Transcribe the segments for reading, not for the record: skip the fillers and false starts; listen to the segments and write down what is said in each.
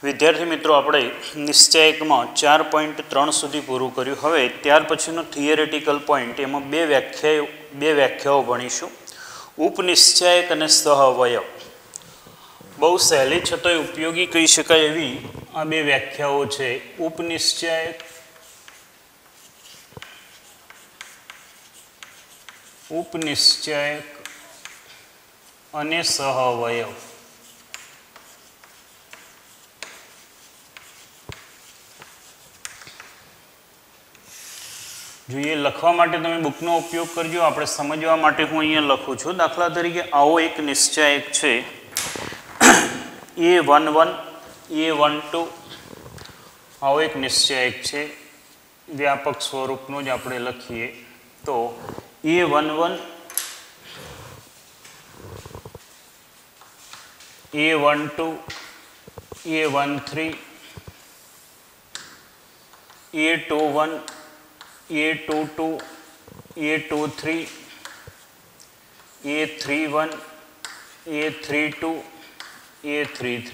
વિદ્યાર્થી મિત્રો, આપણે નિશ્ચયકમાં 4.3 સુધી પૂરું કર્યું. હવે ત્યાર પછીનો થિયરેટિકલ પોઈન્ટ, એમાં બે વ્યાખ્યાઓ ભણીશું. ઉપનિશ્ચયક અને સહઅવયવ. બહુ સહેલી છતાંય ઉપયોગી કહી શકાય એવી આ બે વ્યાખ્યાઓ છે. ઉપનિશ્ચયક અને સહઅવયવ. જોઈએ લખવા માટે તમે બુકનો ઉપયોગ કરજો. આપણે સમજવા માટે હું અહીંયા લખું છું. દાખલા તરીકે આવો એક નિશ્ચયક છે A11 A12. આવો એક નિશ્ચયક છે, વ્યાપક સ્વરૂપનો જ આપણે લખીએ તો A11 A12 A13 A21 A22 A23 A31 A32 A33.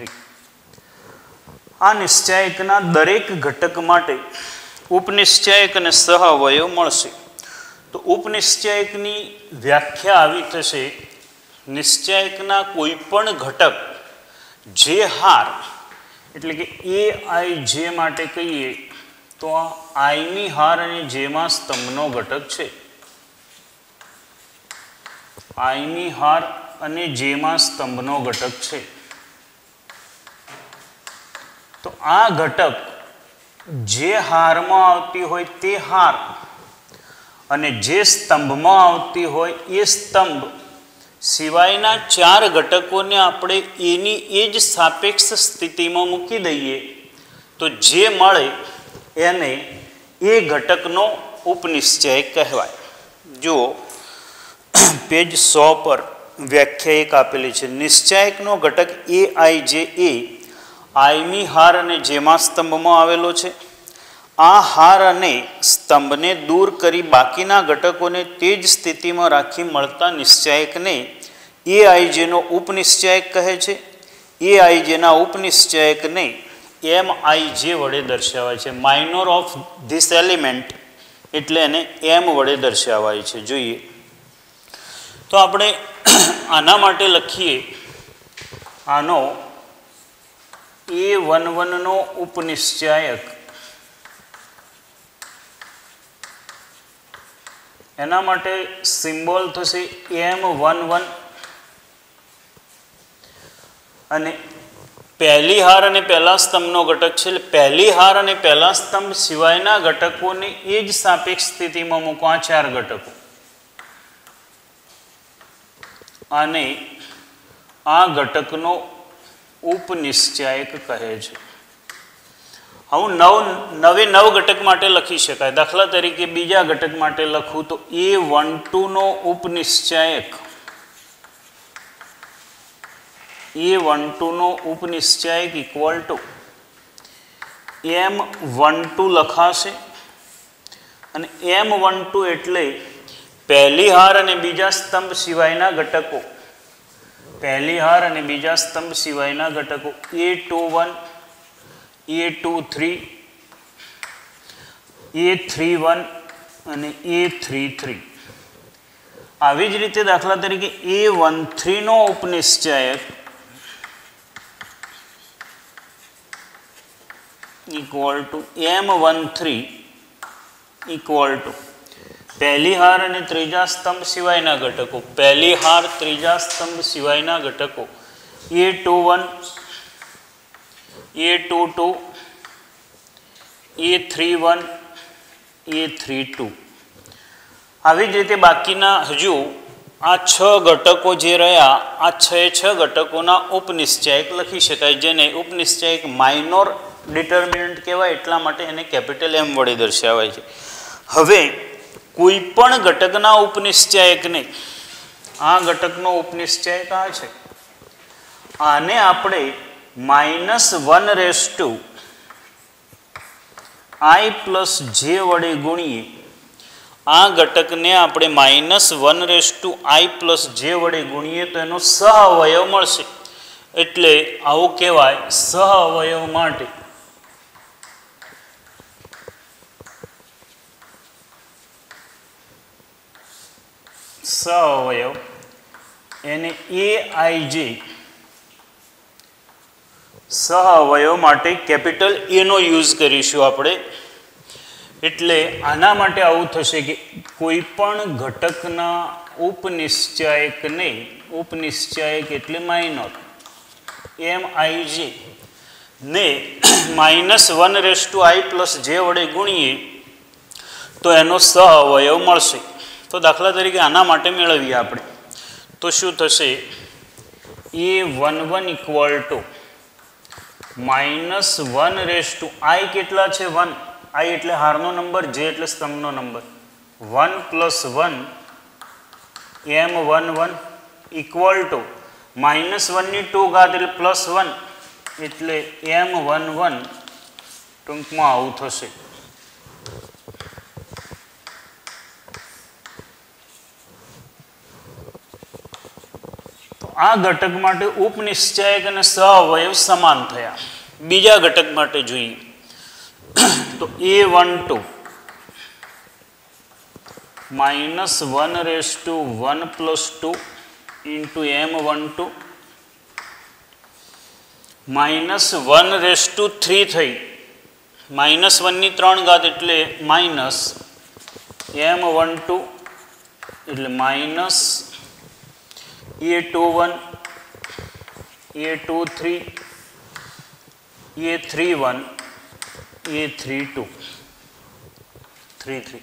આ નિશ્ચયકના દરેક ઘટક માટે ઉપનિશ્ચયક અને સહઅવયવ મળશે. તો ઉપનિશ્ચયકની વ્યાખ્યા આવી થશે: નિશ્ચયકના કોઈ પણ ઘટક જે હાર, એટલે કે AIJ માટે કહીએ તો આ આઈની હાર અને જેમાં સ્તંભનો ઘટક છે. આઈની હાર અને જેમાં સ્તંભનો ઘટક છે. તો આ ઘટક જે હારમાં આવતી હોય તે હાર અને જે સ્તંભમાં આવતી હોય એ સ્તંભ સિવાયના ચાર ઘટકોને આપણે એની એ જ સાપેક્ષ સ્થિતિમાં મૂકી દઈએ તો જે મળે એને એ ઘટકનો ઉપનિશ્ચયક કહેવાય. જુઓ પેજ 100 પર વ્યાખ્યા એક આપેલી છે. નિશ્ચયકનો ઘટક AIJ એ આઈની હાર અને જેમાં સ્તંભમાં આવેલો છે. આ હાર અને સ્તંભને દૂર કરી બાકીના ઘટકોને તે જ સ્થિતિમાં રાખી મળતા નિશ્ચયકને AIJનો ઉપનિશ્ચયક કહે છે. AIJના ઉપનિશ્ચયકને MIJ વડે દર્શાવાય છે. માઇનોર ઓફ ધીસ એલિમેન્ટ, એટલે એને M વડે દર્શાવાય છે. જોઈએ તો આપણે આના માટે લખીએ. આનો A11 નો ઉપનિશ્ચયક, એના માટે સિમ્બોલ થશે M11 અને પહેલી હાર અને પહેલા સ્તંભનો ઘટક છે. એટલે પહેલી હાર અને પહેલા સ્તંભ સિવાયના ઘટકોને એ જ સાપેક્ષ સ્થિતિમાં મૂકો. આ ચાર ઘટકો અને આ ઘટકનો ઉપનિશ્ચયક કહે છે. હું નવે નવ ઘટક માટે લખી શકાય. દાખલા તરીકે બીજા ઘટક માટે લખું તો A12 નો ઉપનિશ્ચયક, A12 નો ઉપનિશ્ચયક ઇક્વલ ટુ M12 લખાશે. અને M12 એટલે પહેલી હાર અને બીજા સ્તંભ સિવાયના ઘટકો. પહેલી હાર અને બીજા સ્તંભ સિવાયના ઘટકો A21 A23 A31 અને A33. આવી જ રીતે દાખલા તરીકે A13 નો ઉપનિશ્ચયક equal to M13 equal to પહેલી હાર અને ત્રીજા સ્તંભ સિવાયના ઘટકો. પહેલી હાર ત્રીજા સ્તંભ સિવાયના ઘટકો A21 A22 A31 A32. આવી જ રીતે બાકીના હજુ આ 6 ઘટકો જે રહ્યા, આ 6 ઘટકોના ઉપનિશ્ચયક લખી શકાય, જેને ઉપનિશ્ચયક માઇનોર ડિટર્મિનન્ટ કહેવાય. એટલા માટે એને કેપિટલ M વડે દર્શાવાય છે. હવે કોઈ પણ ઘટકના ઉપનિશ્ચયકને, આ ઘટકનો ઉપનિશ્ચયક આ છે, આને આપણે -1/i+j વડે ગુણીએ. આ ઘટકને આપણે -1/i+j વડે ગુણીએ તો એનો સહઅવયવ મળશે. એટલે આવું કહેવાય સહઅવયવ માટે સહઅવયવ એને AIJ સહઅવયવ માટે કેપિટલ A નો યુઝ કરીશું આપણે. એટલે આના માટે આવું થશે કે કોઈ પણ ઘટકના ઉપનિશ્ચાયકને ઉપનિશ્ચાયક એટલે માઇનર MIJ ને -1/i+j વડે ગુણીએ તો એનો સહઅવયવ મળશે. તો દાખલા તરીકે આના માટે મેળવીએ આપણે તો શું થશે A11 -1/i કેટલા છે 1 i એટલે હારનો નંબર j એટલે સ્તંભનો નંબર 1 + 1 M11 -1 ની 2 ઘાત એટલે +1 એટલે M11 ટૂંકમાં આવું થશે. આ ઘટક માટે ઉપનિશ્ચાયક અને સહઅવયવ સમાન થયા. બીજા ઘટક માટે જોઈએ તો A12 -1/1 + 2 × M12 -1/3 થઈ -1 ની 3 ઘાત એટલે -M12 એટલે -A21 A23 A31 A32 33.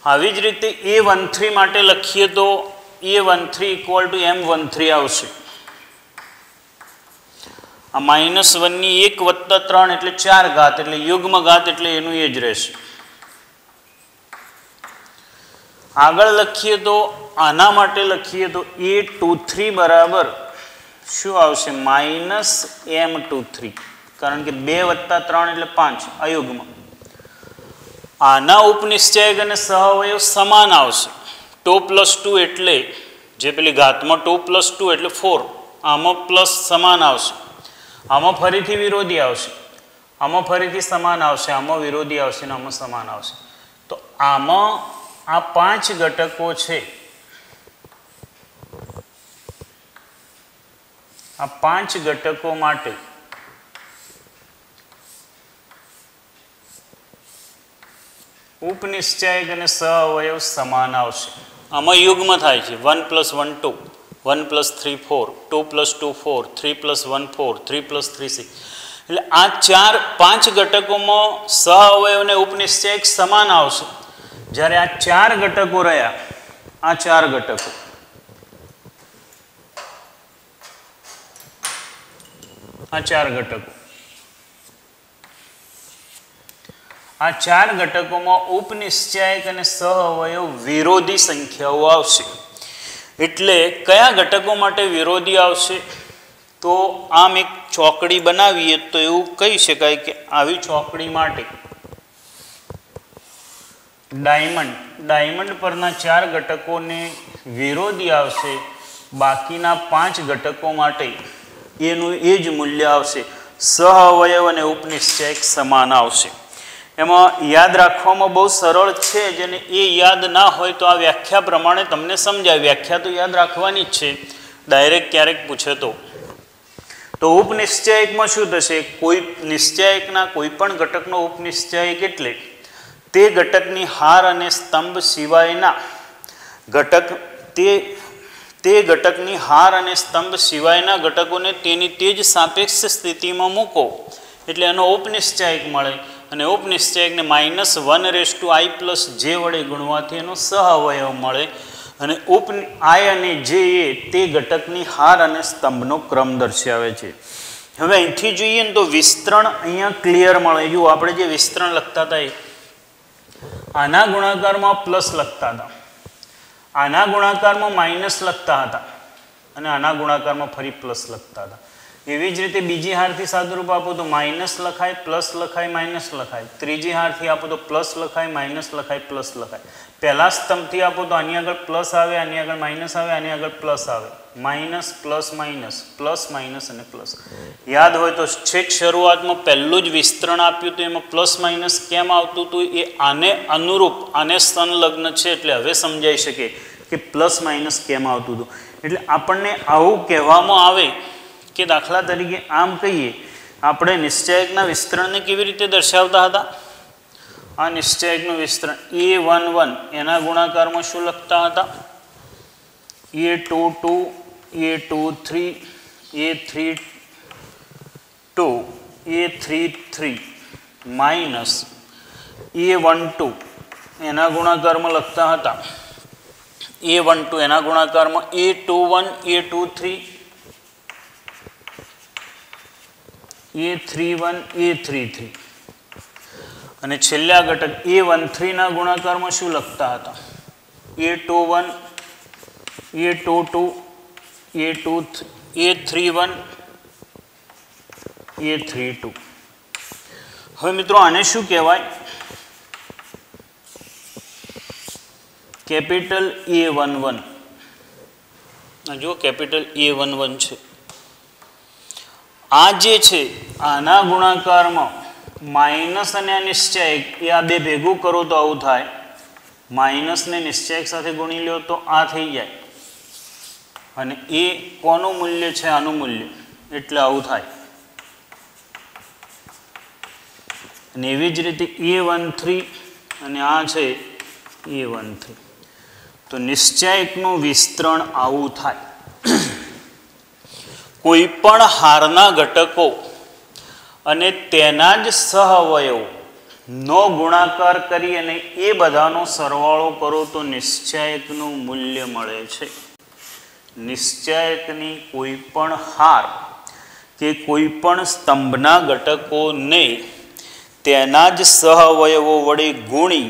આવી જ રીતે A13 માટે લખીએ તો A13 = M13 આવશે. આ -1 ની 1 + 3 એટલે 4 ઘાત એટલે યુગ્મ ઘાત એટલે એનું એ જ રહેશે. આગળ લખીએ તો આના માટે લખીએ તો A23 બરાબર શું આવશે -M23 કારણ કે 2 + 3 એટલે 5 અયુગ્મ. આના ઉપનિશ્ચાયક અને સહઅવયવ સમાન આવશે. 2 + 2 એટલે જે પેલી ઘાતમાં 2 + 2 એટલે 4 આમાં પ્લસ સમાન આવશે આમાં ફરીથી વિરોધી આવશે આમાં ફરીથી સમાન આવશે આમાં વિરોધી આવશે અને આમાં સમાન આવશે. તો આમાં આ 5 ઘટકો છે આ 5 ઘટકો માટે ઉપનિશ્ચાયક અને સહઅવયવ સમાન આવશે. આમાં યુગ્મ થાય છે 1 + 1 2 1 + 3 4 2 + 2 4 3 + 1 4 3 + 3 6. એટલે આ 5 ઘટકોમાં સહઅવયવ અને ઉપનિશ્ચાયક સમાન આવશે. જ્યારે આ 4 ઘટકો રહ્યા આ 4 ઘટકો આ 4 ઘટકોમાં ઉપનિશ્ચાયક અને સહઅવયવ વિરોધી સંખ્યાઓ આવશે. એટલે કયા ઘટકો માટે વિરોધી આવશે તો આમ એક ચોકડી બનાવીએ તો એવું કહી શકાય કે આવી ચોકડી માટે ડાયમંડ પરના 4 ઘટકોને વિરોધી આવશે. બાકીના 5 ઘટકો માટે એનું એ જ મૂલ્ય આવશે. સહઅવયવ અને ઉપનિશ્ચાયક સમાન આવશે. એમાં યાદ રાખવામાં બહુ સરળ છે. જેને એ યાદ ના હોય તો આ વ્યાખ્યા પ્રમાણે તમને સમજાય. વ્યાખ્યા તો યાદ રાખવાની જ છે. ડાયરેક્ટ ક્યારેક પૂછે તો ઉપનિશ્ચાયકમાં શું થશે કોઈ નિશ્ચાયકના કોઈ પણ ઘટકનો ઉપનિશ્ચાયક એટલે તે ઘટકની હાર અને સ્તંભ સિવાયના ઘટક તે ઘટકની હાર અને સ્તંભ સિવાયના ઘટકોને તેની તે જ સાપેક્ષ સ્થિતિમાં મૂકો એટલે એનો ઉપનિશ્ચાયક મળે. અને ઉપનિશ્ચાયકને -1/i+j વડે ગુણવાથી એનો સહઅવયવ મળે. અને i અને j એ તે ઘટકની હાર અને સ્તંભનો ક્રમ દર્શાવે છે. હવે અહીંથી જોઈએ ને તો વિસ્તરણ અહીંયા ક્લિયર મળે. જો આપણે જે વિસ્તરણ લખતા હતા એ આના ગુણાકારમાં પ્લસ લખતા હતા આના ગુણાકારમાં માઇનસ લખતા હતા અને આના ગુણાકારમાં ફરી પ્લસ લખતા હતા. એવી જ રીતે બીજી હારથી સાદુરૂપ આપો તો માઇનસ લખાય, પ્લસ લખાય, માઇનસ લખાય. ત્રીજી હારથી આપો તો પ્લસ લખાય, માઇનસ લખાય, પ્લસ લખાય. પહેલા સ્તંભથી આપો તો આની આગળ પ્લસ આવે, આની આગળ માઇનસ આવે, આની આગળ પ્લસ આવે. Minus plus minus, plus minus અને પ્લસ. યાદ હોય તો છેક શરૂઆતમાં પહેલું જ વિસ્તરણ આપ્યું હતું એમાં પ્લસ માઇનસ કેમ આવતું હતું એ આને અનુરૂપ, આને સંલગ્ન છે એટલે હવે સમજાઈ શકે કે પ્લસ માઇનસ કેમ આવતું હતું. એટલે આપણને આવું કહેવામાં આવે કે દાખલા તરીકે આમ કહીએ, આપણે નિશ્ચયકના વિસ્તરણને કેવી રીતે દર્શાવતા હતા? આ નિશ્ચયકનું વિસ્તરણ A11 એના ગુણાકારમાં શું લખતા હતા? A22, A23, A32, A33 minus A12 એના ગુણાકારમાં લખતા હતા. A12 એના ગુણાકારમાં A21, A23, A31, A33 અને છેલ્લા ઘટક A13 ના ગુણાકારમાં શું લખતા હતા? A21, A22, A31, A32. હવે મિત્રો આને શું કહેવાય? Capital A11. જો કેપિટલ A11 છે. આ જે છે આના ગુણાકારમાં માઇનસ અને આ નિશ્ચયક એ આ બે ભેગું કરો તો આવું થાય. માઇનસને નિશ્ચયક સાથે ગુણી લો તો આ થઈ જાય અને એ કોનું મૂલ્ય છે? આનું મૂલ્ય, એટલે આવું થાય. અને એવી જ રીતે A13 અને આ છે A13. તો નિશ્ચયકનું વિસ્તરણ આવું થાય. કોઈ પણ હારના ઘટકો અને તેના જ સહઅવયવોનો ગુણાકાર કરી અને એ બધાનો સરવાળો કરો તો નિશ્ચયકનું મૂલ્ય મળે છે. નિશ્ચયકની કોઈ પણ હાર કે કોઈ પણ સ્તંભના ઘટકોને તેના જ સહઅવયવો વડે ગુણી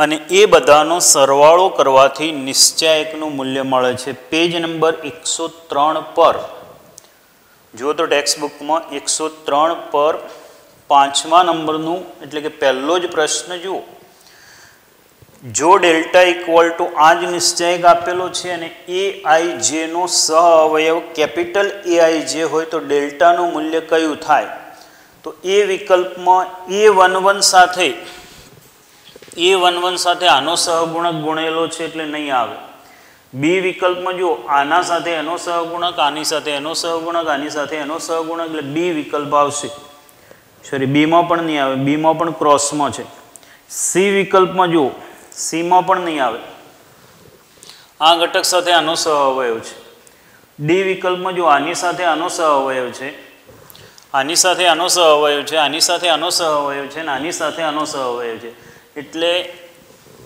અને એ બધાનો સરવાળો કરવાથી નિશ્ચયકનું મૂલ્ય મળે છે. પેજ નંબર 103 પર જો તો ટેક્સ્ટબુકમાં 103 પર 5મા નંબરનું એટલે કે પહેલો જ પ્રશ્ન જુઓ. જો ડેલ્ટા ઇક્વલ ટુ આ જ નિશ્ચયક આપેલો છે અને AIJ નો સહઅવયવ કેપિટલ AIJ હોય તો ડેલ્ટાનું મૂલ્ય કયું થાય? તો એ વિકલ્પમાં A11 સાથે આનો સહગુણક ગુણેલો છે એટલે નહીં આવે. બી વિકલ્પમાં જો આના સાથે એનો સહગુણક, આની સાથે એનો સહગુણક, આની સાથે એનો સહગુણક એટલે બી વિકલ્પ આવશે. સોરી, બીમાં પણ નહીં આવે, બીમાં પણ ક્રોસમાં છે. સી વિકલ્પમાં જુઓ, સીમાં પણ નહીં આવે, આ ઘટક સાથે આનો સહઅવયવ છે. ડી વિકલ્પમાં જો આની સાથે આનો સહઅવયવ છે, આની સાથે આનો સહઅવયવ છે, આની સાથે આનો સહઅવયવ છે અને આની સાથે આનો સહઅવયવ છે. એટલે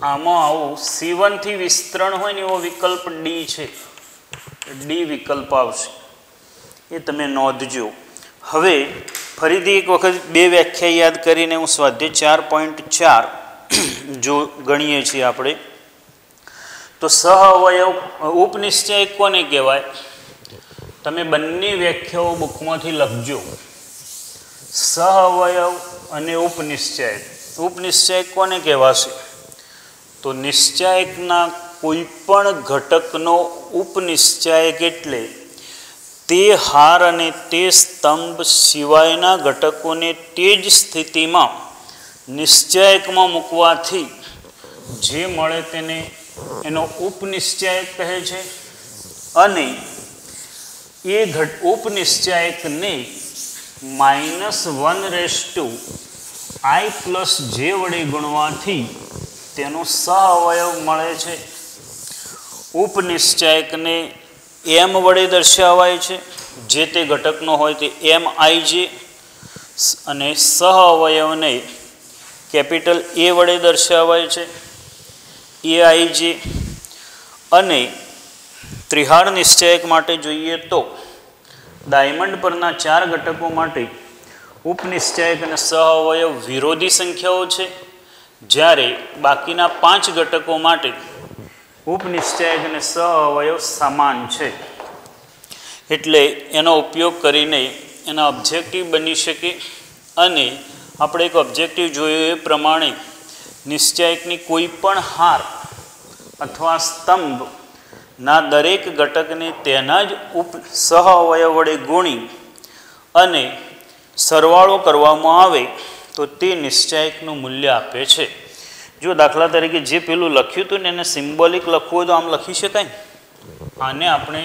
આમાં આવું C1 થી વિસ્તરણ હોય ને એવો વિકલ્પ ડી છે, ડી વિકલ્પ આવશે. એ તમે નોંધજો. હવે ફરીથી એક વખત બે વ્યાખ્યા યાદ કરીને હું સ્વાધ્યાય 4.4 જો ગણીએ છીએ આપણે તો સહઅવયવ ઉપનિશ્ચયક કોને કહેવાય? તમે બંને વ્યાખ્યાઓ બુકમાંથી લખજો. સહઅવયવ અને ઉપનિશ્ચયક. ઉપનિશ્ચયક કોને કહેવાશે? તો નિશ્ચયકના કોઈ પણ ઘટકનો ઉપનિશ્ચયક એટલે તે હાર અને તે સ્તંભ સિવાયના ઘટકોને તે જ સ્થિતિમાં નિશ્ચયકમાં મૂકવાથી જે મળે તેને એનો ઉપનિશ્ચયક કહે છે. અને એ ઉપનિશ્ચયકને -1/i+j વડે ગુણવાથી તેનો સહઅવયવ મળે છે. ઉપનિશ્ચયકને m વડે દર્શાવાય છે, જે તે ઘટકનો હોય તે mij, અને સહઅવયવને કેપિટલ A વડે દર્શાવાય છે aij. અને ત્રિહાર નિશ્ચયક માટે જોઈએ તો ડાયમંડ પરના 4 ઘટકો માટે ઉપનિશ્ચયક અને સહઅવયવ વિરોધી સંખ્યાઓ છે, જ્યારે બાકીના 5 ઘટકો માટે ઉપનિશ્ચયક અને સહઅવયવ સમાન છે. એટલે એનો ઉપયોગ કરીને એના ઓબ્જેક્ટિવ બની શકે અને આપણે એક ઓબ્જેક્ટિવ જોયું એ પ્રમાણે નિશ્ચાયકની કોઈ પણ હાર અથવા સ્તંભના દરેક ઘટકને તેના જ સહઅવયવ વડે ગુણી અને સરવાળો કરવામાં આવે તો તે નિશ્ચાયકનું મૂલ્ય આપે છે. જો દાખલા તરીકે જે પેલું લખ્યું હતું ને એને સિમ્બોલિક લખવું હોય તો આમ લખી શકાય. આને આપણે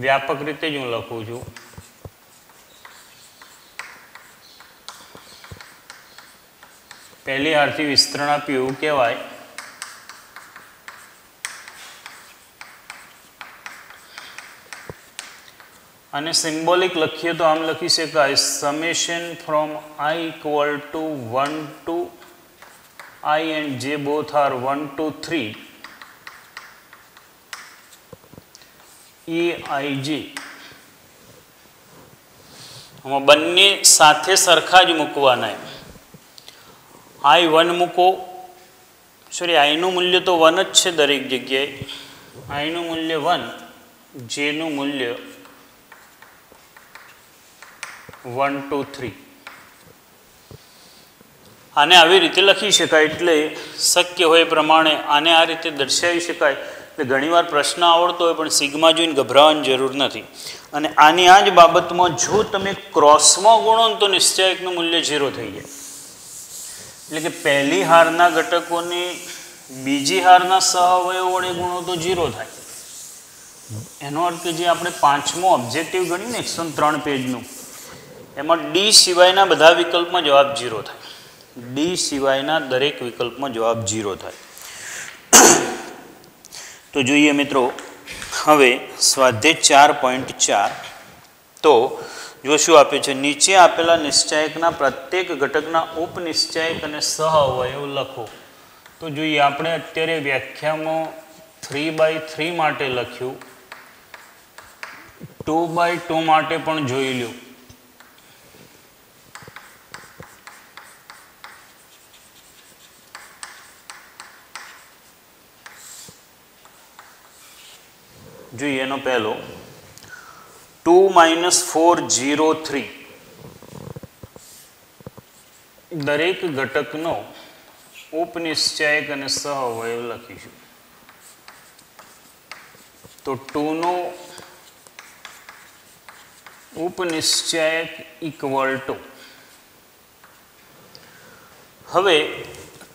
વ્યાપક રીતે જ હું લખું છું. પહેલી હારથી વિસ્તરણ આપ્યું એવું કહેવાય. અને સિમ્બોલિક લખીએ તો આમ લખી શકાય summation from I equal to 1 to I and j both are 1 to 3 EIJ. આમાં બંને સાથે સરખા જ મૂકવાના. I1 મૂકો, સોરી આઈનું મૂલ્ય તો 1 જ છે દરેક જગ્યાએ. આઈનું મૂલ્ય 1, જેનું મૂલ્ય 1 2 3. આને આવી રીતે લખી શકાય. એટલે શક્ય હોય પ્રમાણે આને આ રીતે દર્શાવી શકાય. એટલે ઘણીવાર પ્રશ્ન આવડતો હોય પણ સિગ્મા જોઈને ગભરાવાની જરૂર નથી. અને આની આ જ બાબતમાં જો તમે ક્રોસમાં ગુણો તો નિશ્ચાયકનું મૂલ્ય 0 થઈ જાય. એટલે કે પહેલી હારના ઘટકોને બીજી હારના સહઅવયવ વડે ગુણો તો 0 થાય. એનો અર્થ કે જે આપણે પાંચમો ઓબ્જેક્ટિવ ગણ્યું ને 103 પેજનું, એમાં ડી સિવાયના બધા વિકલ્પમાં જવાબ 0 થાય. ડી સિવાયના દરેક વિકલ્પમાં જવાબ 0 થાય. તો જોઈએ મિત્રો હવે સ્વાધ્યાય 4.4. તો જો શું આપ્યું છે, નીચે આપેલા નિશ્ચાયકના પ્રત્યેક ઘટકના ઉપનિશ્ચાયક અને સહઅવયવ લખો. તો જોઈએ આપણે અત્યારે વ્યાખ્યામાં 3/3 માટે લખ્યું, 2/2 માટે પણ જોઈ લ્યો. જોઈએ એનો પહેલો 2 - 4 0 3. દરેક ઘટકનો ઉપનિશ્ચાયક અને સહઅવયવ લખીશું. તો 2 નો ઉપનિશ્ચાયક ઇક્વલ ટુ, હવે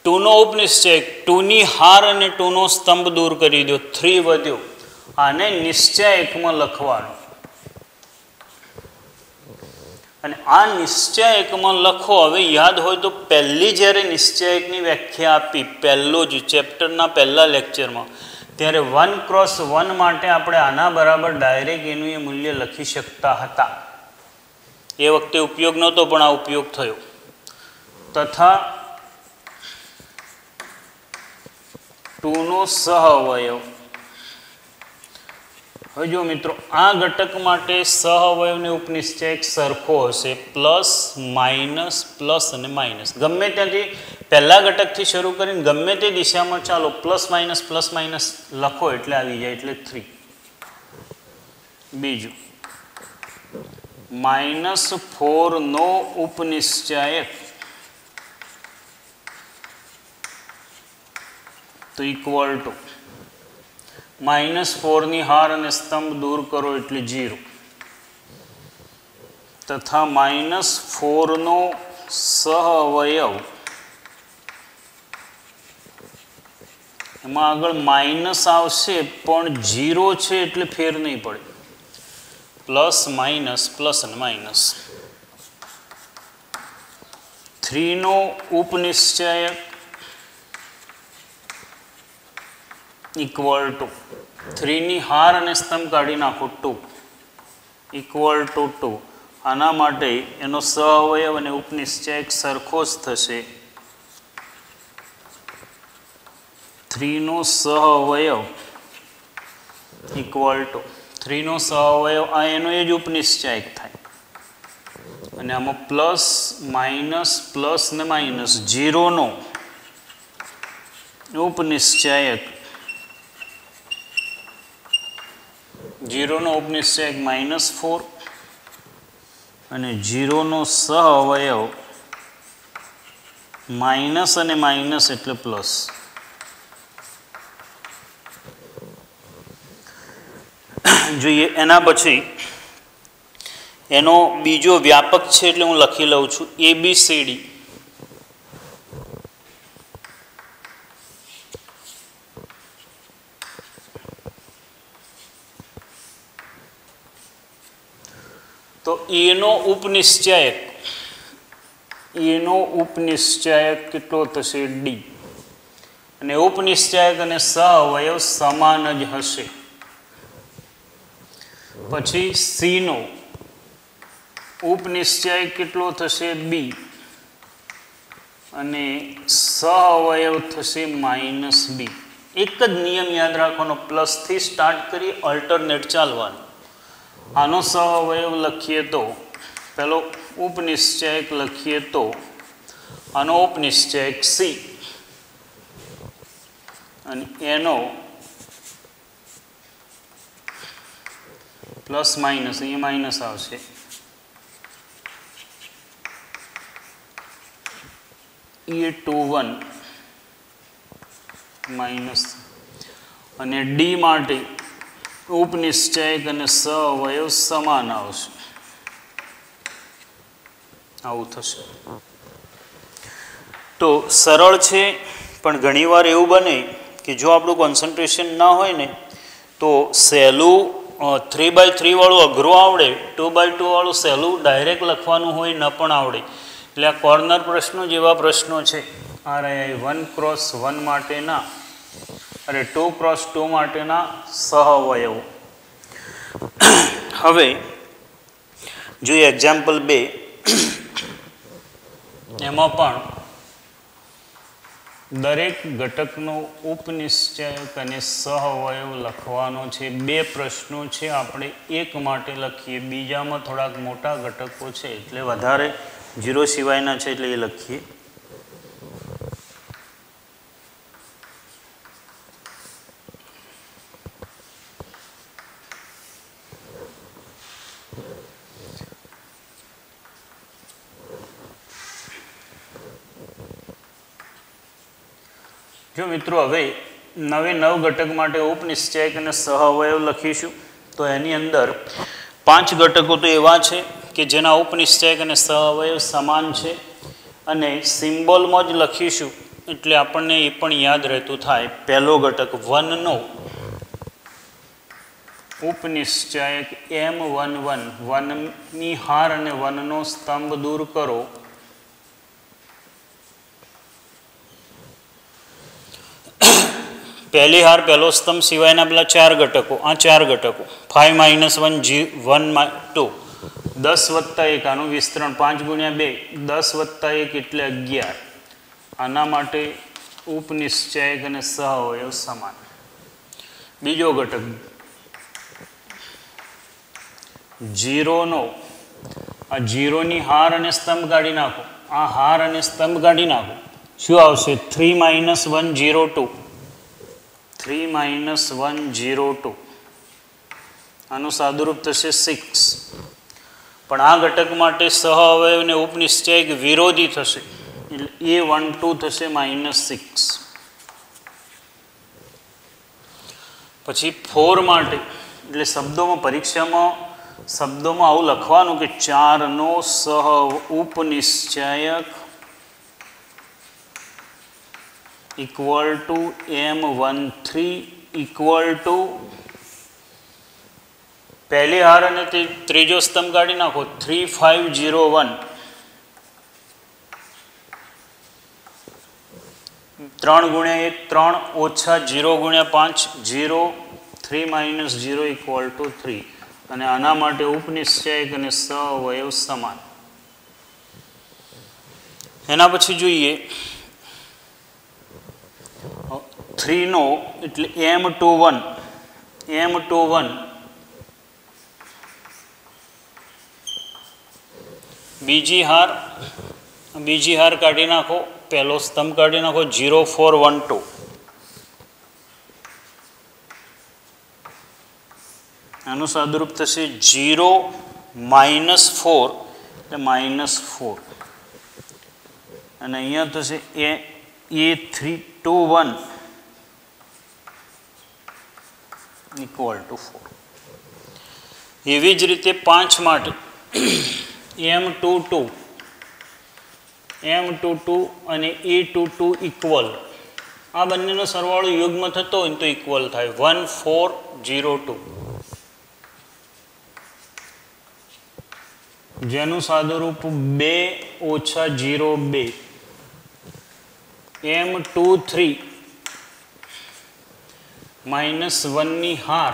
2 નો ઉપનિશ્ચાયક 2 ની હાર અને 2 નો સ્તંભ દૂર કરી દો, 3 વધ્યો. આને નિશ્ચાયકમાં લખવાનું અને આ નિશ્ચાયકમાં લખો. હવે યાદ હોય તો પહેલી જ્યારે નિશ્ચાયકની વ્યાખ્યા આપી પહેલો જ ચેપ્ટરના પહેલા લેક્ચરમાં, ત્યારે 1 × 1 માટે આપણે આના બરાબર ડાયરેક્ટ એનું એ મૂલ્ય લખી શકતા હતા. એ વખતે ઉપયોગ નહોતો પણ આ ઉપયોગ થયો. તથા 2 નો સહઅવયવ. હવે જો મિત્રો આ ઘટક માટે સહઅવયવને ઉપનિશ્ચાયક સરખો હશે, પ્લસ માઇનસ પ્લસ અને માઇનસ. ગમે ત્યાંથી પહેલા ઘટકથી શરૂ કરીને ગમે તે દિશામાં ચાલો પ્લસ માઇનસ લખો એટલે આવી જાય, એટલે 3. બીજું -4 નો ઉપનિશ્ચાયક તો ઇક્વલ ટુ -4 ની હાર અને સ્તંભ દૂર કરો એટલે 0 તથા -4 નો સહઅવયવ, એમાં આગળ માઇનસ આવશે પણ 0 છે એટલે ફેર નહીં પડે, પ્લસ માઇનસ પ્લસ અને માઇનસ. 3 નો ઉપનિશ્ચાયક ઇક્વલ ટુ 3 ની હાર અને સ્તંભ કાઢી નાખો 2 ઇક્વલ ટુ 2. આના માટે એનો સહઅવયવ અને ઉપનિશ્ચાયક સરખો જ થશે. 3 નો સહઅવયવ ઇક્વલ ટુ 3 નો સહઅવયવ આ એનો એ જ ઉપનિશ્ચાયક થાય. અને આમાં પ્લસ ને માઇનસ 0 નો ઉપનિશ્ચાયક જીરોનો ઉપનિશ્ચયક -4 અને જીરોનો સહ અવયવ માઇનસ અને માઇનસ એટલે પ્લસ. જોઈએ એના પછી એનો બીજો વ્યાપક છે એટલે હું લખી લઉં છું ABCD. તો એનો ઉપનિશ્ચયક કેટલો થશે D, અને ઉપનિશ્ચયક અને સહ અવયવ સમાન જ હશે. પછી C નો ઉપનિશ્ચયક કેટલો થશે B, અને સહ અવયવ થશે -B. એક જ નિયમ યાદ રાખવાનો, પ્લસથી સ્ટાર્ટ કરી અલ્ટરનેટ ચાલવાનું. આનો સહ અવયવ લખીએ તો પેલો ઉપનિશ્ચયક લખીએ તો આનો ઉપનિશ્ચયક C અને એનો પ્લસ માઇનસ, અહીંયા માઇનસ આવશે, A21 માઇનસ, અને D માટે ઉપનિશ્ચયક અને સહ અવયવ સમાન આવશે. આવું થશે. તો સરળ છે, પણ ઘણીવાર એવું બને કે જો આપણું કોન્સન્ટ્રેશન ના હોય ને તો સહેલું 3x3 વાળું અઘરું આવડે, 2x2 વાળું સહેલું ડાયરેક્ટ લખવાનું હોય ન પણ આવડે. એટલે આ કોર્નર પ્રશ્નો જેવા પ્રશ્નો છે. આ રહ્યા 1x1 માટેના અને 2x2 માટેના સહ અવયવો. હવે જોઈએ એક્ઝામ્પલ 2. એમાં પણ દરેક ઘટકનો ઉપનિશ્ચયક અને સહ અવયવ લખવાનો છે. 2 પ્રશ્નો છે, આપણે એક માટે લખીએ, બીજામાં થોડાક મોટા ઘટકો છે એટલે વધારે ઝીરો સિવાયના છે એટલે એ લખીએ. જો મિત્રો હવે 9 ઘટક માટે ઉપનિશ્ચયક અને સહ અવયવ લખીશું. તો એની અંદર 5 ઘટકો તો એવા છે કે જેના ઉપનિશ્ચયક અને સહ અવયવ સમાન છે, અને સિમ્બોલમાં જ લખીશું એટલે આપણને એ પણ યાદ રહેતું થાય. પહેલો ઘટક 1 નો ઉપનિશ્ચયક M11, 1ની હાર અને 1નો સ્તંભ દૂર કરો. પહેલી હાર પહેલો સ્તંભ સિવાયના પેલા 4 ઘટકો, આ 4 ઘટકો 5 - 1 1 2, 10 + 1 આનું વિસ્તરણ 5 × 2 10 + 1 એટલે 11. આના માટે ઉપનિશ્ચયક અને સહ અવયવ સમાન. બીજો ઘટક 0 નો, આ 0ની હાર અને સ્તંભ કાઢી નાખો. આ હાર અને સ્તંભ કાઢી નાખો. શું આવશે? 3 - 1 0 2, 3 - 1 0 2. આનું સાદુરૂપ થશે 6. પણ આ ઘટક માટે સહ અવયવ અને ઉપનિશ્ચયક વિરોધી થશે એટલે A12 થશે -6. પછી 4 માટે એટલે શબ્દોમાં, પરીક્ષામાં શબ્દોમાં આવું લખવાનું કે 4નો સહ ઉપનિશ્ચયક equal to M13 equal to પહેલી હાર અને ત્રીજો સ્તંભ કાઢી નાખો 3 5 0 1, 3 × 1 3 ઓછા 0 × 5 0, 3 - 0 equal to 3. અને આના માટે ઉપનિશ્ચયક અને સહ અવયવ સમાન. એના પછી જોઈએ 3 નો એટલે M21 બીજી હાર કાઢી નાખો, પહેલો સ્તંભ કાઢી નાખો 0 4 1 2. આનું આનું સાદુરૂપ થશે 0 -4 એટલે -4 અને અહીંયા થશે A321 equal to 4. એવી જ રીતે 5 માટે M22 અને E22 ઇક્વલ, આ બંનેનો સરવાળો યુગ્મ થતો હોય તો ઇક્વલ થાય 1402, જેનું સાદુરૂપ 2 - 02. M23 -1 ની હાર,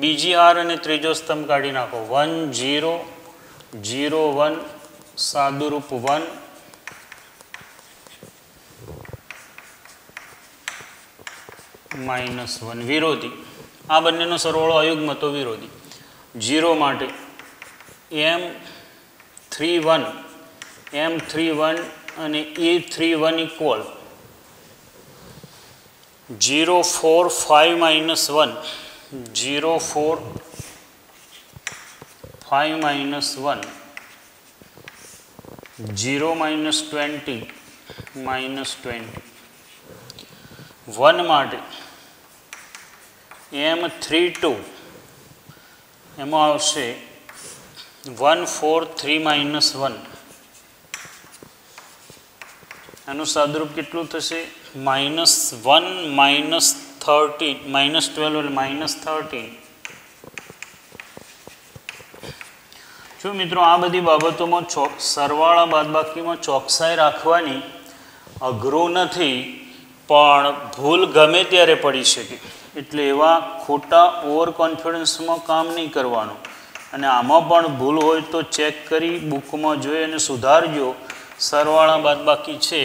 બીજી હાર અને ત્રીજો સ્તંભ કાઢી નાખો 1001 સાદુરૂપ 1 -1 વિરોધી, આ બંનેનો સરવાળો અયુગ્મ તો વિરોધી. 0 માટે M31 અને E31 ઇક્વલ 045 - 1 045 -1 0 -20 -20. 1 માટે M32 એમાં આવશે 143 -1, આનું સાદુરૂપ કેટલું થશે -1 -13 -12 એટલે -13. જો મિત્રો આ બધી બાબતોમાં સરવાળા બાદબાકીમાં ચોકસાઈ રાખવાની અઘરું નથી, પણ ભૂલ ગમે ત્યારે પડી શકે, એટલે એવા ખોટા ઓવર કોન્ફિડન્સમાં કામ નહીં કરવાનું. અને આમાં પણ ભૂલ હોય તો ચેક કરી બુકમાં જોઈ અને સુધારજો. સરવાળા બાદબાકી છે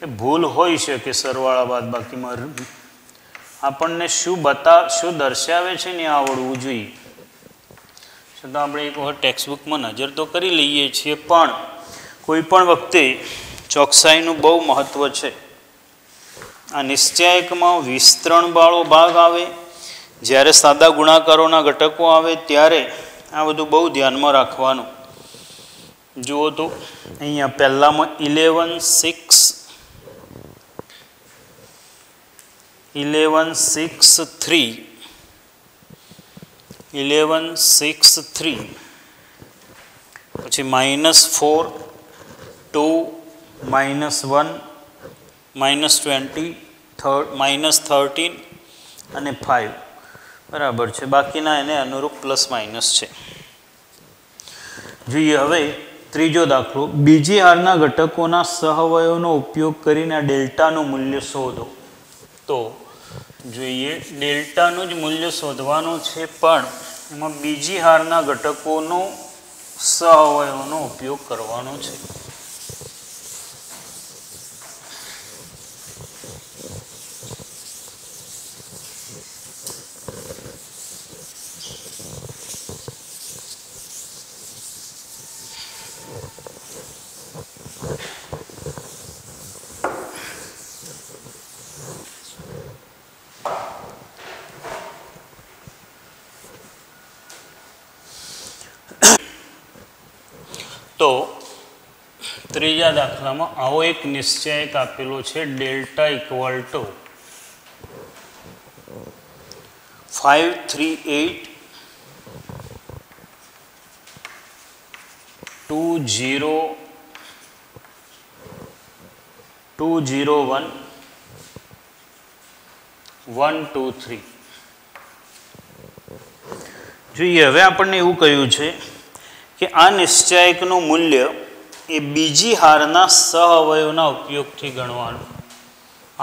એ ભૂલ હોઈ શકે, સરવાળા બાદબાકીમાં આપણને શું દર્શાવે છે ને આવડવું જોઈએ. છતાં આપણે એક વખત ટેક્સ્ટબુકમાં નજર તો કરી લઈએ છીએ, પણ કોઈ પણ વખતે ચોકસાઈનું બહુ મહત્ત્વ છે. આ નિશ્ચયાયકમાં વિસ્તરણવાળો ભાગ આવે, જ્યારે સાદા ગુણાકારોના ઘટકો આવે ત્યારે આ બધું બહુ ધ્યાનમાં રાખવાનું. જુઓ તો અહીંયા પહેલામાં 1163 પછી -4 2 -1 -20 -13 અને 5 બરાબર છે. બાકીના એને અનુરૂપ પ્લસ માઇનસ છે. જોઈએ હવે ત્રીજો દાખલો. બીજી હારના ઘટકોના સહવયોનો ઉપયોગ કરીને ડેલ્ટાનું મૂલ્ય શોધો. તો જોઈએ ડેલ્ટાનું જ મૂલ્ય શોધવાનું છે, પણ એમાં બીજી હારના ઘટકોનો સહવયોનો ઉપયોગ કરવાનો છે. તો ત્રીજા દાખલામાં આવો એક નિશ્ચયક આપેલો છે, ડેલ્ટા ઇક્વલ ટુ 538 201 123. જોઈએ હવે આપણને એવું કહ્યું છે કે આ નિશ્ચયાયકનું મૂલ્ય એ બીજી હારના સહઅવયવના ઉપયોગથી ગણવાનું.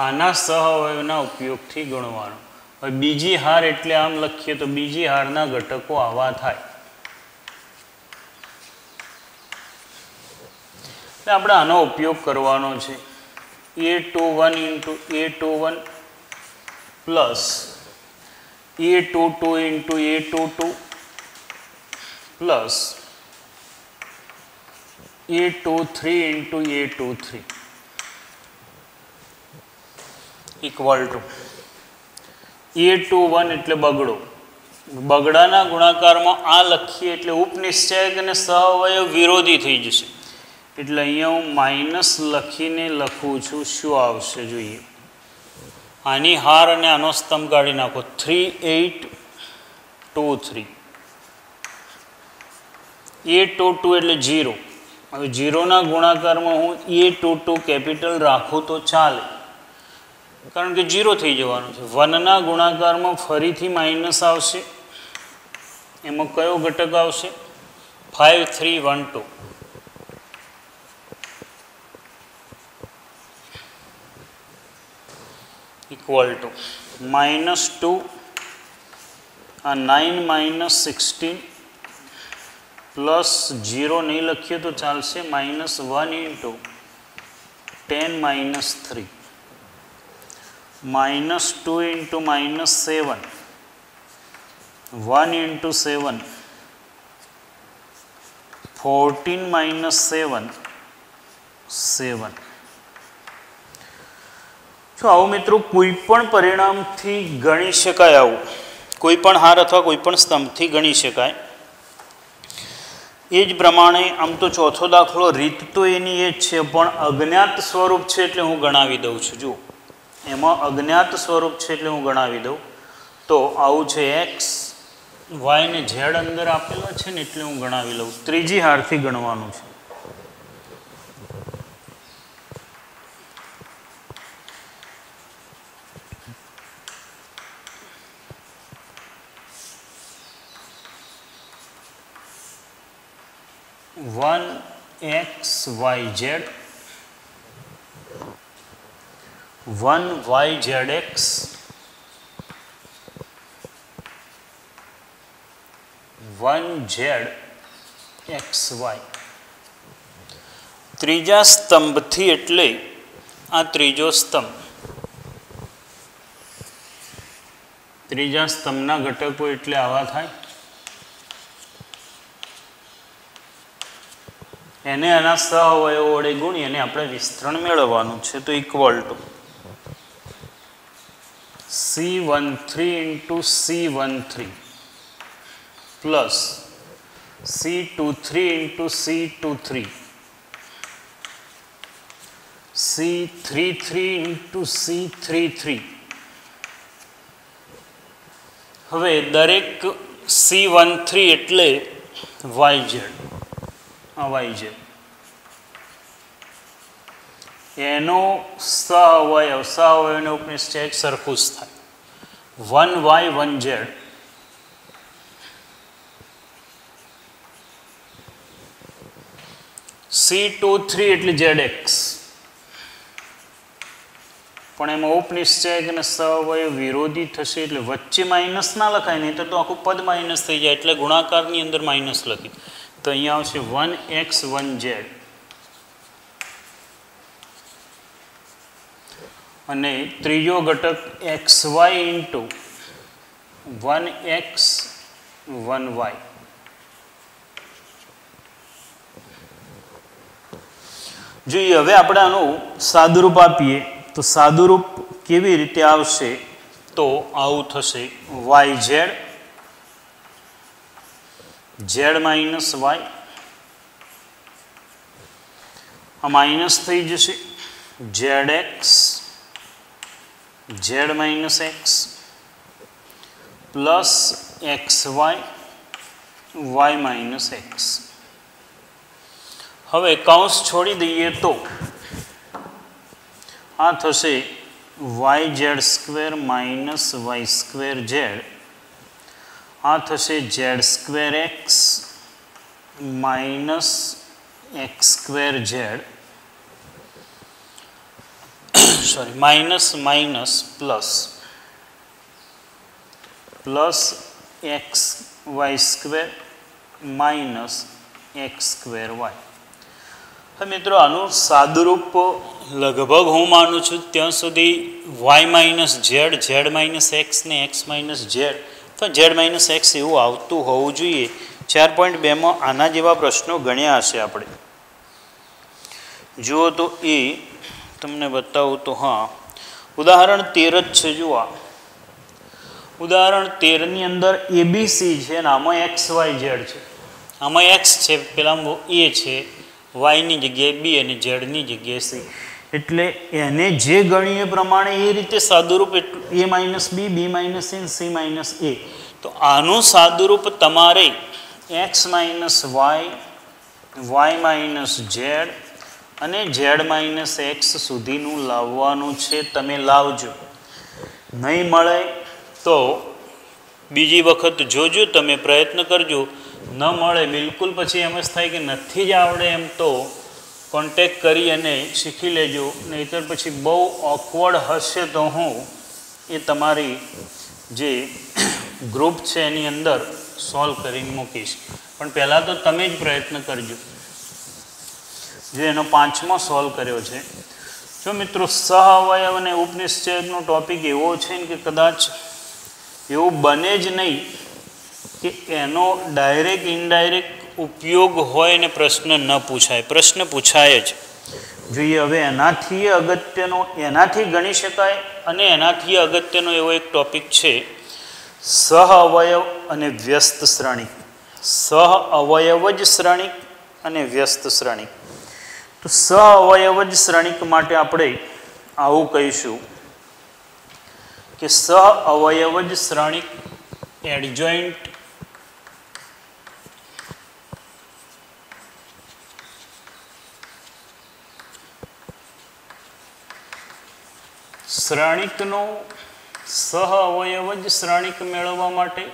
આના સહઅવયવના ઉપયોગથી ગણવાનું. હવે બીજી હાર એટલે આમ લખીએ તો બીજી હારના ઘટકો આવા થાય. એટલે આપણે આનો ઉપયોગ કરવાનો છે. A21 into A21 plus A22 into A22 plus A23 into A23 equal to A21 એટલે બગડો, બગડાના ગુણાકારમાં આ લખીએ એટલે ઉપનિશ્ચયક અને સહઅવયવ વિરોધી થઈ જશે, એટલે અહીંયા હું માઇનસ લખીને લખું છું. શું આવશે જોઈએ? આની હાર અને આનો સ્તંભ કાઢી નાખો. 3 8 2 3. a22 એટલે 0. હવે 0ના ગુણાકારમાં હું a22 કેપિટલ રાખું તો ચાલે, કારણ કે 0 થઈ જવાનું છે. 1ના ગુણાકારમાં ફરીથી માઇનસ આવશે. એમાં કયો ઘટક આવશે? 5 3 1 2. ઇક્વલ ટુ -2 આ 9 -16 પ્લસ 0 નહીં લખીએ તો ચાલશે, -1 ઇન્ટુ 10 -3 -2 ઇન્ટુ -7 1 ઇન્ટુ 7 14 -7 7. જો આવું મિત્રો કોઈ પણ પરિણામથી ગણી શકાય, આવું કોઈ પણ હાર અથવા કોઈ પણ સ્તંભથી ગણી શકાય. એ જ પ્રમાણે આમ તો ચોથો દાખલો રીત તો એની એ જ છે, પણ અજ્ઞાત સ્વરૂપ છે એટલે હું ગણાવી દઉં છું. જુઓ, એમાં અજ્ઞાત સ્વરૂપ છે એટલે હું ગણાવી દઉં. તો આવું છે એક્સ વાય ને ઝેડ અંદર આપેલા છે ને, એટલે હું ગણાવી લઉં. ત્રીજી હારથી ગણવાનું છે. One x y z, 1 y z x, 1 z x y. ત્રીજા સ્તંભથી એટલે આ ત્રીજો સ્તંભ, ત્રીજા સ્તંભના ઘટકો એટલે આવા થાય. એને આના સહઅવયવો વડે ગુણી અને આપણે વિસ્તરણ મેળવવાનું છે. તો equal to C13 into C13 plus C23 into C23 C33 into C33. હવે દરેક C13 એટલે YZ, આ YZ એનો સહઅવયવને ઉપનિશ્ચયક સરખું જ થાય. 1y 1z C23 એટલે zx, પણ એમાં ઉપનિશ્ચયક અને સહઅવયવ વિરોધી થશે એટલે વચ્ચે માઇનસ ના લખાય, નહીં તો આખું પદ માઇનસ થઈ જાય, એટલે ગુણાકારની અંદર માઇનસ લખી. તો અહીંયા આવશે 1x 1z અને ત્રીજો ઘટક xy ઇન્ટુ 1x 1y. જોઈએ હવે આપણે આનું સાદુરૂપ આપીએ તો સાદુરૂપ કેવી રીતે આવશે? તો આવું થશે yz z માઇનસ y, આ માઇનસ થઈ જશે zx z minus x plus xy y minus x. હવે કૌંસ છોડી દઈએ તો આ થશે yz square minus y square z, આ થશે z square x minus x square z, sorry minus minus plus plus x y square minus x square y. હવે મિત્રો આનું સાદુરૂપ લગભગ હું માનું છું ત્યાં સુધી y minus z, z minus x ને એક્સ માઇનસ ઝેડ, તો ઝેડ માઇનસ એક્સ એવું આવતું હોવું જોઈએ. 4.2માં આના જેવા પ્રશ્નો ગણ્યા હશે આપણે. જુઓ તો એ તમને બતાવું તો હા, ઉદાહરણ 13 જ છે. જુઓ ઉદાહરણ 13 ની અંદર એબીસી છે અને આમાં એક્સ વાય ઝેડ છે. આમાં એક્સ છે, પેલામાં એ છે, વાયની જગ્યાએ બી અને ઝેડની જગ્યાએ સી. એટલે એને જે ગણીએ પ્રમાણે એ રીતે સાદુરૂપ a minus b, b minus c, c minus a. તો આનું સાદુરૂપ તમારે x minus y, y minus z અને ઝેડ માઇનસ એક્સ સુધીનું લાવવાનું છે. તમે લાવજો. નહીં મળે તો બીજી વખત જોજો, તમે પ્રયત્ન કરજો. ન મળે બિલકુલ પછી એમ જ થાય કે નથી જ આવડે એમ તો કોન્ટેક કરી અને શીખી લેજો. નહીંતર પછી બહુ ઓકવર્ડ હશે તો હું એ તમારી જે ગ્રુપ છે એની અંદર સોલ્વ કરીને મૂકીશ. પણ પહેલાં તો તમે જ પ્રયત્ન કરજો. જે એનો 5મો સોલ્વ કર્યો છે. જો મિત્રો સહ અવયવ અને ઉપનિશ્ચયકનો ટોપિક એવો છે ને કે કદાચ એવું બને જ નહીં કે એનો ડાયરેક્ટ ઇનડાયરેક્ટ ઉપયોગ હોય ને પ્રશ્ન ન પૂછાય. પ્રશ્ન પૂછાય જ જોઈએ. હવે એનાથી અગત્યનો, એનાથી ગણી શકાય અને એનાથી અગત્યનો એવો એક ટોપિક છે સહ અવયવ અને વ્યસ્ત શ્રેણિક. સહ અવયવ જ શ્રેણિક અને વ્યસ્ત શ્રેણિક. તો સહ અવયવ જ શ્રેણિક માટે આપણે આવું કહીશું કે સહ અવયવ જ શ્રેણિક એડજોઇન્ટ શ્રેણિકનો સહ અવયવ જ શ્રેણિક મેળવવા માટે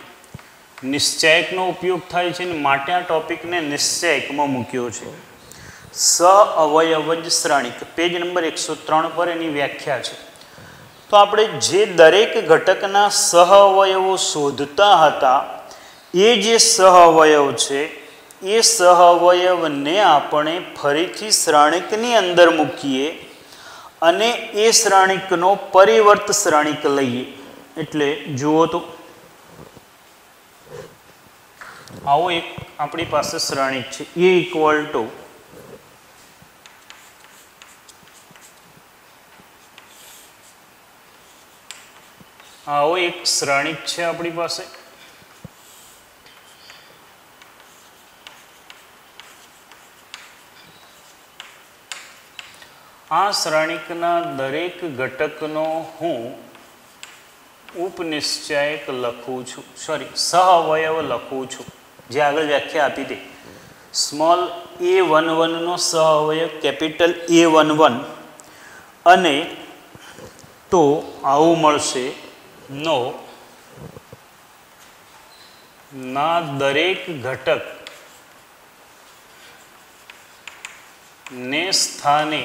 નિશ્ચયકનો ઉપયોગ થાય છે ને માટે આ ટોપિકને નિશ્ચયકમાં મૂક્યો છે. સહ અવયવ જ શ્રેણિક પેજ નંબર 103 પર એની વ્યાખ્યા છે. તો આપણે જે દરેક ઘટકના સહ અવયવો શોધતા હતા એ જે સહ અવયવ છે એ સહ અવયવને આપણે ફરીથી શ્રેણિકની અંદર મૂકીએ અને એ શ્રેણિકનો પરિવર્ત શ્રેણિક લઈએ. એટલે જુઓ તો આવો એક આપણી પાસે શ્રેણિક છે. એ ઇક્વલ ટુ આવો એક શ્રેણિક છે આપણી પાસે. આ શ્રેણિકના દરેક ઘટકનો હું ઉપનિશ્ચયક લખું છું, સોરી સહ અવયવ લખું છું. જે આગળ વ્યાખ્યા આપી હતી. સ્મોલ a11 નો સહ અવયવ કેપિટલ A11 અને તો આવું મળશે નો ના દરેક ઘટક ને સ્થાને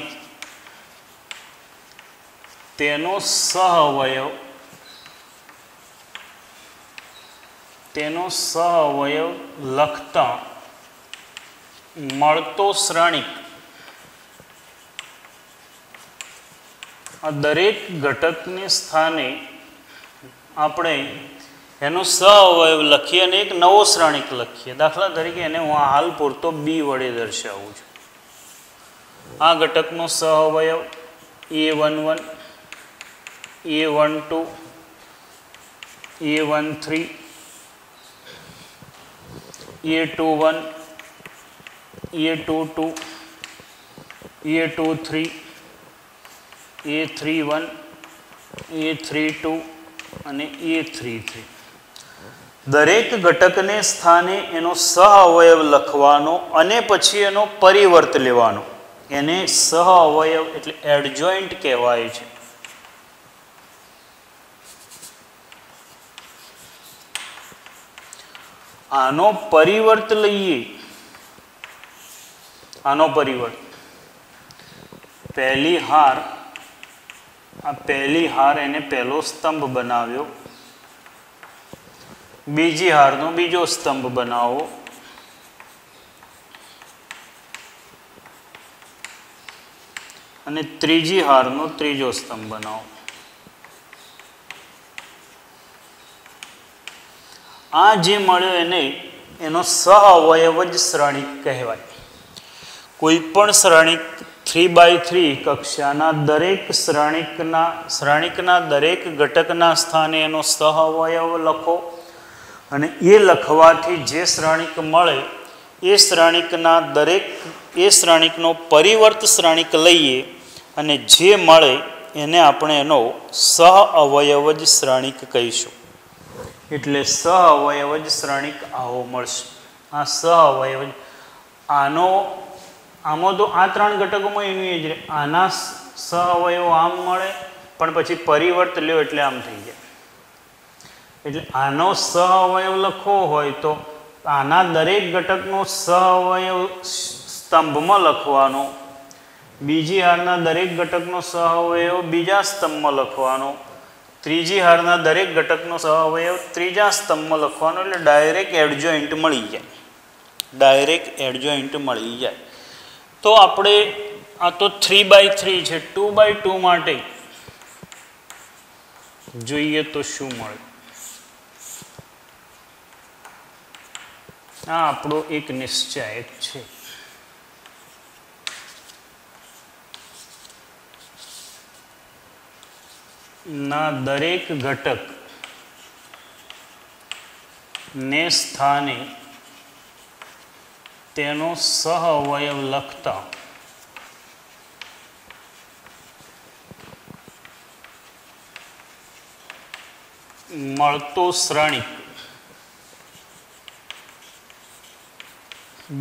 તેનો સહ અવયવ લખતા મળતો શ્રેણિક. આ દરેક ઘટકને સ્થાને આપણે એનો સહ અવયવ લખીએ અને એક નવો શ્રેણિક લખીએ. દાખલા તરીકે એને હું હાલ પૂરતો બી વડે દર્શાવું છું. આ ઘટકનો સહ અવયવ A11, A12, A13, A21, A22, A23, A31, A32 અને A33. દરેક ઘટકને સ્થાને એનો સહ અવયવ લખવાનો અને પછી એનો પરિવર્ત લેવાનો. એને સહ અવયવ એટલે એડજોઇન્ટ કહેવાય છે. આનો પરિવર્ત લઈએ. આનો પરિવર્ત પહેલી હાર, આ પહેલી હાર એને પહેલો સ્તંભ બનાવ્યો, બીજી હારનો બીજો સ્તંભ બનાવો, અને ત્રીજી હારનો ત્રીજો સ્તંભ બનાવો. આ જે મળ્યો એને એનો સહ અવયવ જ શ્રેણિક કહેવાય. કોઈ પણ શ્રેણિક 3/3 કક્ષાના દરેક શ્રેણિકના દરેક ઘટકના સ્થાને એનો સહઅવયવ લખો અને એ લખવાથી જે શ્રેણિક મળે એ શ્રેણિકનો પરિવર્ત શ્રેણિક લઈએ અને જે મળે એને આપણે એનો સહઅવયવ જ શ્રેણિક કહીશું. એટલે સહઅવયવ જ શ્રેણિક આવો મળશે. આ સહઅવયવ આમાં તો આ 3 ઘટકોમાં એનું એ જ રહે. આના સહઅવયવ આમ મળે પણ પછી પરિવર્ત લ્યો એટલે આમ થઈ જાય. એટલે આનો સહઅવયવ લખવો હોય તો આના દરેક ઘટકનો સહઅવયવ સ્તંભમાં લખવાનો, બીજી હારના દરેક ઘટકનો સહઅવયવ બીજા સ્તંભમાં લખવાનો, ત્રીજી હારના દરેક ઘટકનો સહઅવયવ ત્રીજા સ્તંભમાં લખવાનો. એટલે ડાયરેક્ટ એડજોઇન્ટ મળી જાય. તો આપણે આ તો 3/3 છે. 2/2 માટે જોઈએ તો શું મળે. આ આપણો એક નિશ્ચયક છે. ના દરેક ઘટક ને સ્થાને તેનો સહઅવયવ લખતા મળતો શ્રેણિક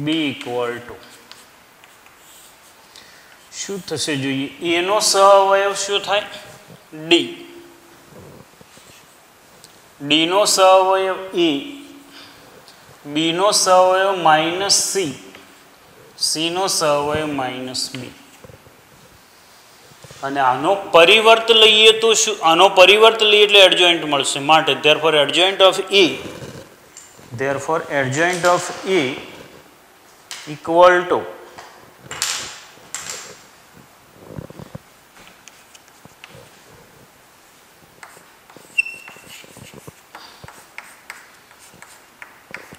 B = શું થશે જોઈએ. એનો સહઅવયવ શું થાય? D. D નો સહઅવયવ E, B નો સહઅવયવ -C, C નો સહઅવયવ -B. અને આનો પરિવર્ત લઈએ તો શું? આનો પરિવર્ત લઈએ એટલે એડજોઇન્ટ મળશે. માટે therefore adjoint of E equal to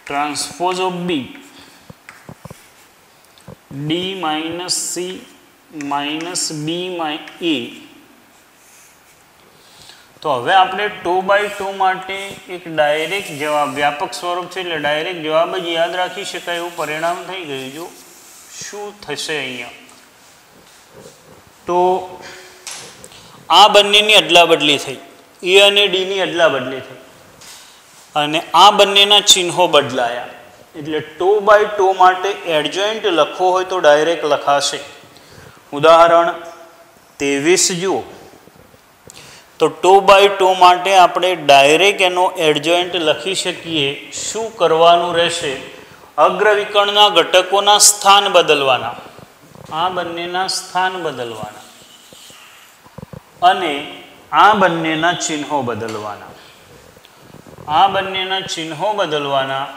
transpose of B, D - C - B - E. તો હવે આપણે 2/2 માટે એક ડાયરેક્ટ જવાબ, વ્યાપક સ્વરૂપ છે એટલે ડાયરેક્ટ જવાબ જ યાદ રાખી શકાય એવું પરિણામ થઈ ગયું. જો શું થશે અહીંયા, તો આ બંનેની અદલાબદલી થઈ, E અને D ની અદલાબદલી થઈ અને આ બંનેના ચિહ્નો બદલાયા. એટલે 2/2 માટે એડજોઇન્ટ લખવો હોય તો ડાયરેક્ટ લખાશે. ઉદાહરણ 23 જુઓ. તો 2/2 માટે આપણે ડાયરેક્ટ એનો એડજોઇન્ટ લખી શકીએ. શું કરવાનું રહેશે? અગ્રવિકર્ણના ઘટકોના સ્થાન બદલવાના, આ બંનેના સ્થાન બદલવાના અને આ બંનેના ચિહ્નો બદલવાના. આ બંનેના ચિહ્નો બદલવાના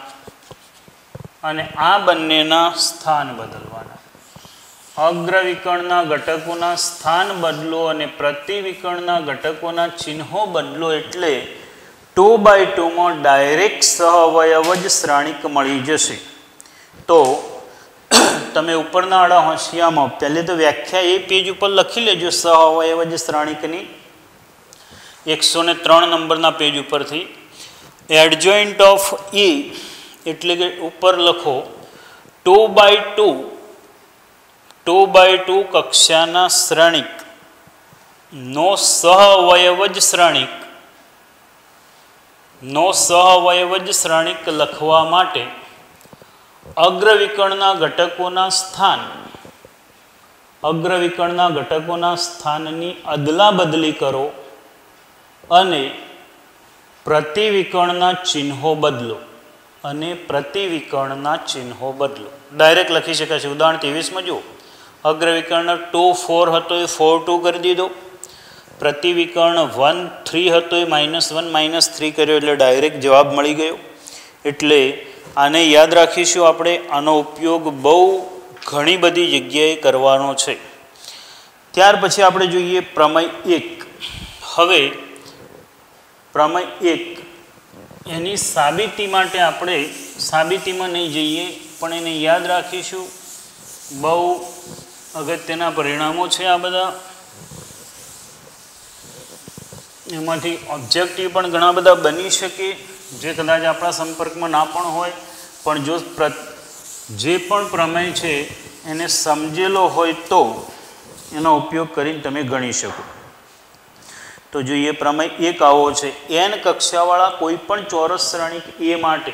અને આ બંનેના સ્થાન બદલવાના. અગ્રવિકર્ણના ઘટકોના સ્થાન બદલો અને પ્રતિવિકર્ણના ઘટકોના ચિહ્નો બદલો એટલે 2/2 માં ડાયરેક્ટ સહઅવયવ જ શ્રેણિક મળી જશે. તો તમે ઉપરના આડા હોંશિયામાં પહેલે તો વ્યાખ્યા એ પેજ ઉપર લખી લેજો સહઅવયવ જ શ્રેણિકની, 103 નંબરના પેજ ઉપરથી. એડજોઇન્ટ ઓફ E એટલે કે ઉપર લખો 2/2 કક્ષાના શ્રેણિક નો સહઅવયવ જ શ્રેણિક લખવા માટે અગ્રવિકર્ણના ઘટકોના સ્થાનની અદલાબદલી કરો અને પ્રતિવિકર્ણના ચિહ્નો બદલો ડાયરેક્ટ લખી શકાય છે. ઉદાહરણ 23 જુઓ. અગ્રવિકર્ણ 2 4 હતો એ 4 2 કરી દીધો. પ્રતિવિકર્ણ 1 3 હતો એ -1 -3 કર્યો એટલે ડાયરેક્ટ જવાબ મળી ગયો. એટલે આને યાદ રાખીશું આપણે. આનો ઉપયોગ બહુ ઘણી બધી જગ્યાએ કરવાનો છે. ત્યાર પછી આપણે જોઈએ પ્રમેય 1. હવે પ્રમેય 1 એની સાબિતી માટે આપણે સાબિતીમાં નહીં જઈએ પણ એને યાદ રાખીશું. બહુ અગત્યના પરિણામો છે આ બધા. એમાંથી ઓબ્જેક્ટિવ પણ ઘણા બધા બની શકે જે કદાચ આપણા સંપર્કમાં ના પણ હોય, પણ જો જે પણ પ્રમેય છે એને સમજેલો હોય તો એનો ઉપયોગ કરીને તમે ગણી શકો. તો જોઈએ પ્રમેય એક આવો છે, n કક્ષાવાળા કોઈ પણ ચોરસ શ્રેણિક A માટે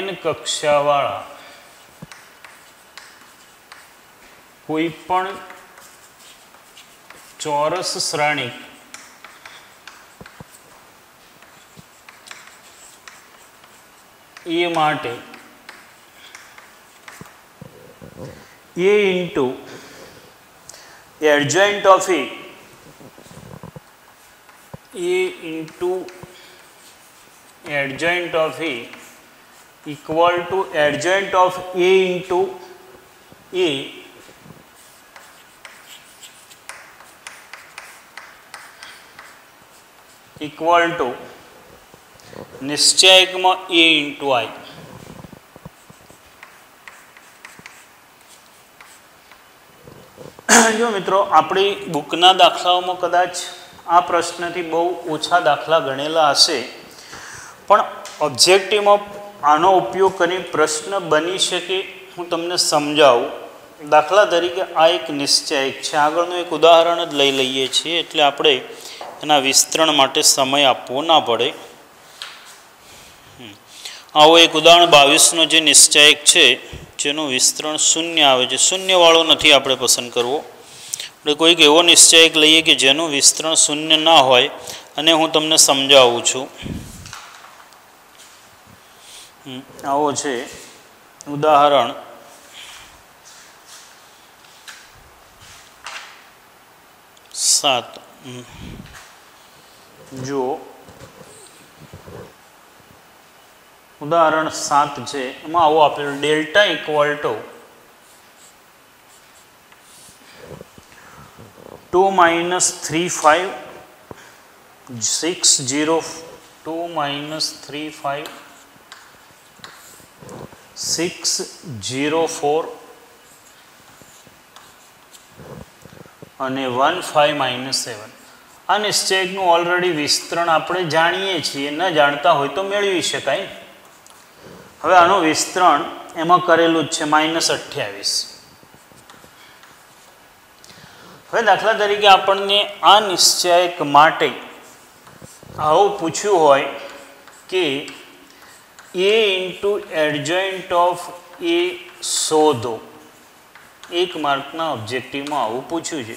n કક્ષાવાળા કોઈ પણ ચોરસ શ્રેણિક A માટે A into adjoint of A into adjoint of A equal to adjoint of A into A equal to નિશ્ચયકમાં A into I. જો મિત્રો આપણી બુકના દાખલાઓમાં કદાચ આ પ્રશ્નથી બહુ ઓછા દાખલા ગણેલા હશે, પણ ઓબ્જેક્ટિવમાં આનો ઉપયોગ કરી પ્રશ્ન બની શકે. હું તમને સમજાવું. દાખલા તરીકે આ એક નિશ્ચયક છે. આગળનું એક ઉદાહરણ જ લઈ લઈએ છીએ એટલે આપણે એના વિસ્તરણ માટે સમય આપવો ના પડે. આવો એક ઉદાહરણ 22નો જે નિશ્ચયક છે જેનું વિસ્તરણ 0 આવે છે. શૂન્યવાળો નથી આપણે પસંદ કરવો. આપણે કોઈક એવો નિશ્ચયક લઈએ કે જેનું વિસ્તરણ 0 ના હોય અને હું તમને સમજાવું છું. આવો છે ઉદાહરણ 7. જો ઉદાહરણ 7 છે એમાં આવો આપેલું ડેલ્ટા ઇક્વલ ટુ 2 - 3 5 6 0 2 - 3 5 6 0 4 અને 1 5 - 7. આ નિશ્ચયકનું ઓલરેડી વિસ્તરણ આપણે જાણીએ છીએ, ન જાણતા હોય તો મેળવી શકાય. હવે આનું વિસ્તરણ એમાં કરેલું જ છે -28. હવે દાખલા તરીકે આપણને આ નિશ્ચયક માટે આવું પૂછ્યું હોય કે A into adjoint of A શોધો. એક માર્કના ઓબ્જેક્ટિવમાં આવું પૂછ્યું છે.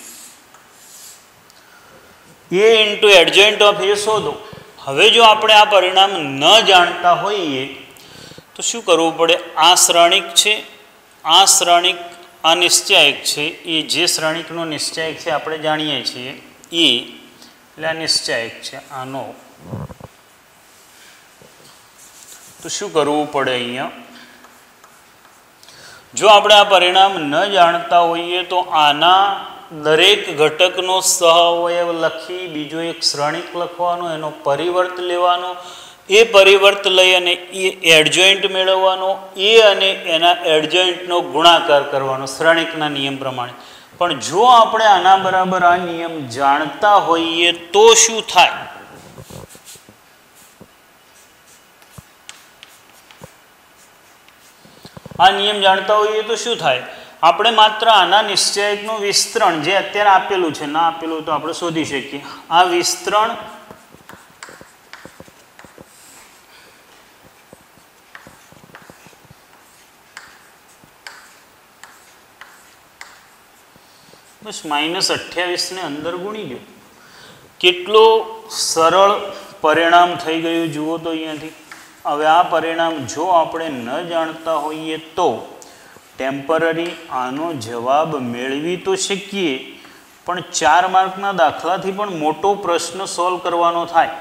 A into adjoint of A શોધો. હવે જો આપણે આ પરિણામ ન જાણતા હોઈએ તો શું કરવું પડે? આ શ્રેણિક છે, આ શ્રેણિક આ નિશ્ચયક છે. એ જે શ્રેણિકનો નિશ્ચયક છે આપણે જાણીએ છીએ E એટલે આ નિશ્ચયક છે આનો. તો શું કરવું પડે અહીંયા? જો આપણે આ પરિણામ ન જાણતા હોઈએ તો આના દરેક ઘટકનો સહઅવયવ લખી બીજો એક શ્રેણિક લખવાનો, એનો પરિવર્ત લેવાનો, એ પરિવર્ત લઈ અને એ એડજોઇન્ટ મેળવવાનો, એ અને એના એડજોઇન્ટનો ગુણાકાર કરવાનો શ્રેણિકના નિયમ પ્રમાણે. પણ જો આપણે આના બરાબર આ નિયમ જાણતા હોઈએ તો શું થાય? આ નિયમ જાણતા હોઈએ તો શું થાય? આપણે માત્ર આના નિશ્ચયકનું વિસ્તરણ જે અત્યારે આપેલું છે, ના આપેલું તો આપણે શોધી શકીએ. આ વિસ્તરણ બસ -28 ને અંદર ગુણી દો. કેટલો સરળ પરિણામ થઈ ગયું જુઓ તો અહીંયાથી. હવે આ પરિણામ જો આપણે ન જાણતા હોઈએ તો ટેમ્પરરી આનો જવાબ મેળવી તો શકીએ, પણ 4 માર્કના દાખલાથી પણ મોટો પ્રશ્ન સોલ્વ કરવાનો થાય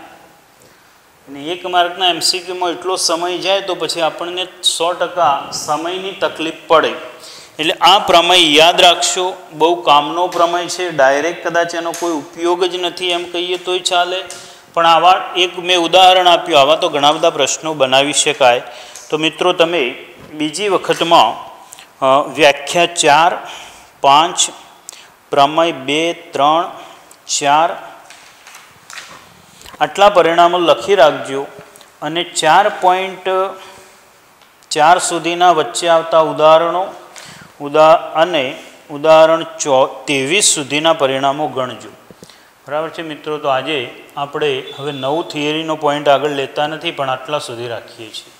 અને 1 માર્કના MCQમાં એટલો સમય જાય તો પછી આપણને 100% સમયની તકલીફ પડે. એટલે આ પ્રમેય યાદ રાખશો. બહુ કામનો પ્રમેય છે. ડાયરેક્ટ કદાચ એનો કોઈ ઉપયોગ જ નથી એમ કહીએ તોય ચાલે, પણ આવા એક મેં ઉદાહરણ આપ્યું, આવા તો ઘણા બધા પ્રશ્નો બનાવી શકાય. તો મિત્રો તમે બીજી વખતમાં વ્યાખ્યા 4, 5, પ્રમેય 2, 3, 4 આટલા પરિણામો લખી રાખજો અને 4.4 સુધીના વચ્ચે આવતા ઉદાહરણો અને ઉદાહરણ 23 સુધીના પરિણામો ગણજો. બરાબર છે મિત્રો? તો આજે આપણે હવે નવું થિયરીનો પોઈન્ટ આગળ લેતા નથી, પણ આટલા સુધી રાખીએ છીએ.